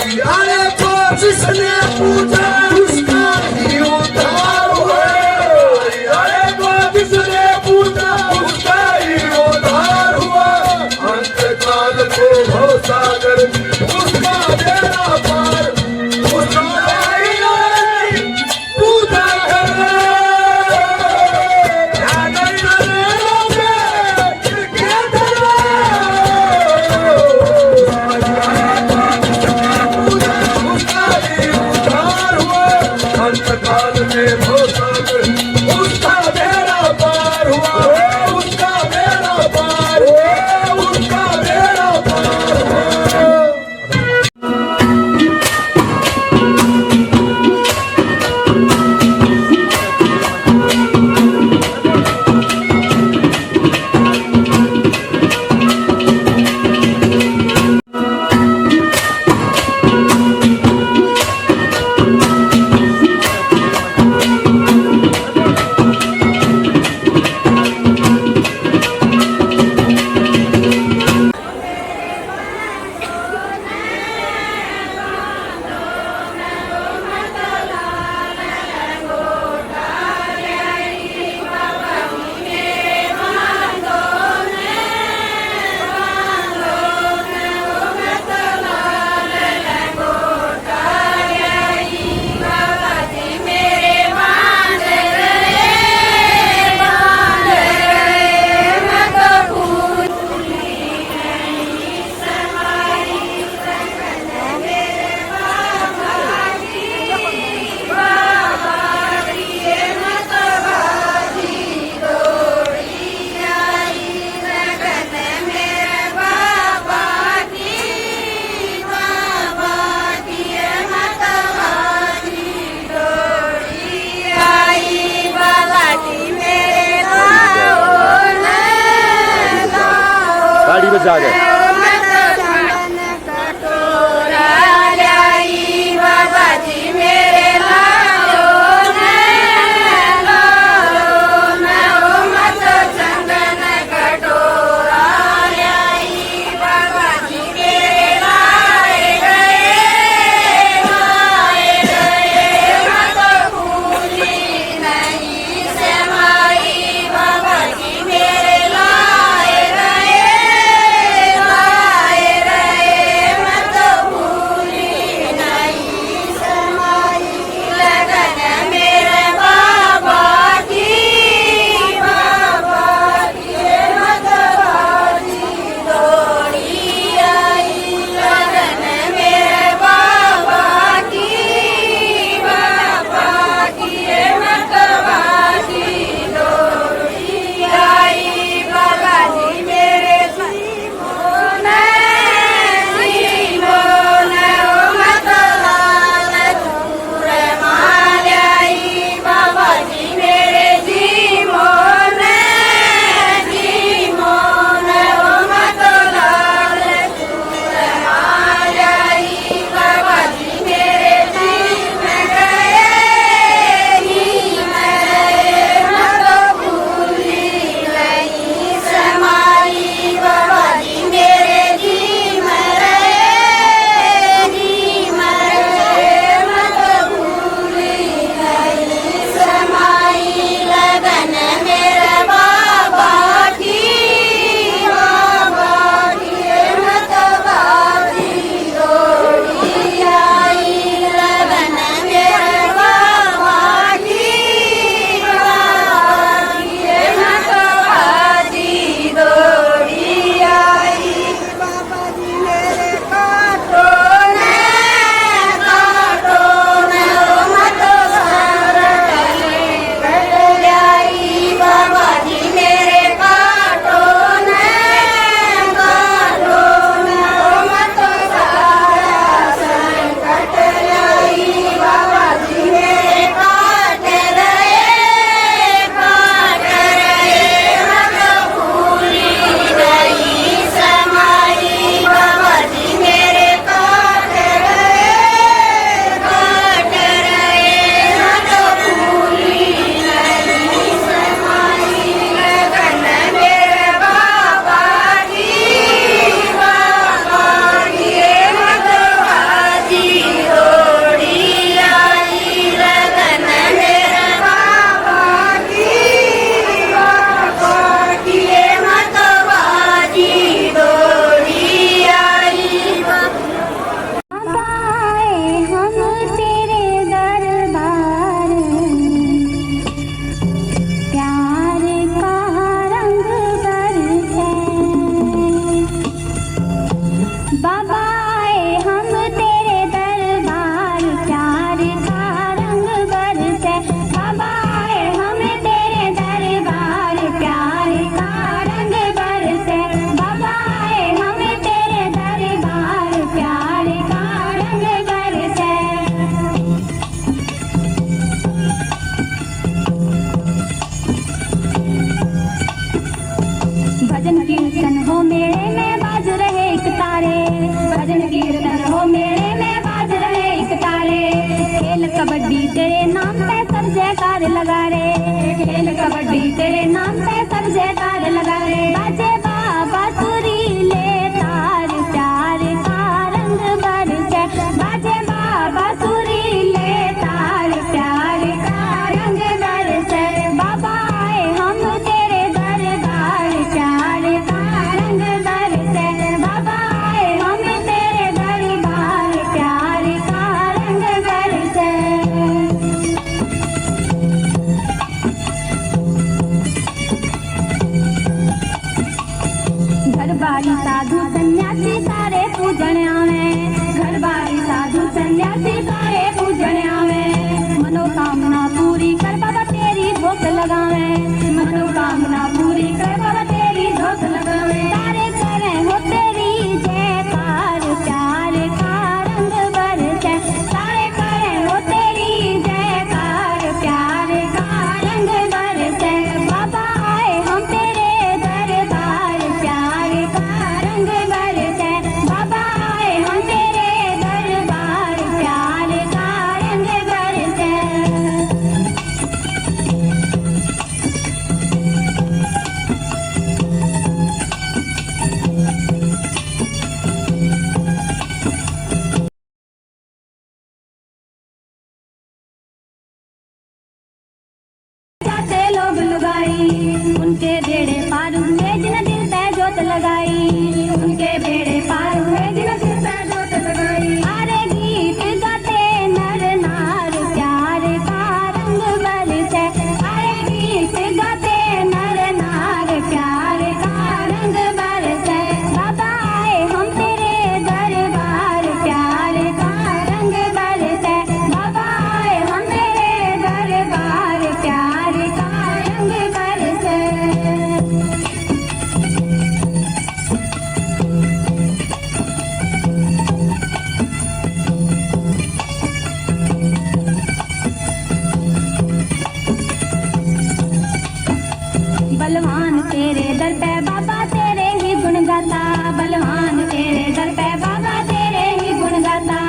अरे तो जिसने पूजा उसका ही उद्धार हुआ। अरे तो जिसने पूजा उसका ही उद्धार हुआ। अंतकाल को भवसागर उसका बेड़ा पार। उसका पूजा करना अंतकाल में भवसागर उसका बेड़ा पार हुआ। उसका बेड़ा पार हुआ। उसका बेड़ा पार हुआ। गाड़ी में जा गए। जयकार लगा रे, खेल कबड्डी तेरे नाम पे सब जयकार लगा रे। बाजे बाबा सुरीले तार प्यार का रंग बरसे, बाजे बाबा सुरीले तार प्यार का रंग बरसे। बाबा आए हम तेरे दरबार प्यार का रंग बरसे, बाबा आए हम तेरे दरबार प्यार का रंग बरसे। घरबारी साधु सन्यासी सारे पूजन आवे, घरबारी साधु सन्यासी सारे पूजन आवे। मनोकामना पूरी कर बाबा तेरी भोग लगावे, मनोकामना पूरी कर बाबा तेरी भोग लगावे। सारे करें हो तेरी जयकार प्यार का रंग बरसे, सारे करें हो तेरी जयकार प्यार का रंग बरसे। बाबा आए हम तेरे दरबार प्यार का रंग बरसे, बाबा आए हम तेरे दरबार प्यार का रंग बरसे। जाते लोग लुगाई, उनके बेड़े पार हुए जिन दिल पे जोत लगाई, उनके बेड़े पार हुए जिन दिल पे जोत लगाई। सारे गीत गाते नर नार प्यार का रंग बरसे, सारे गीत गाते नर नार प्यार का रंग बरसे। बाबा आए हम तेरे दरबार प्यार का रंग बरसे, बाबा आए हम तेरे दरबार प्यार का रंग बरसे। बलवान तेरे दर पे बाबा तेरे ही गुण गाता, बलवान तेरे दर पे बाबा तेरे ही गुण गाता।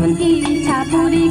उनकी इच्छा पूरी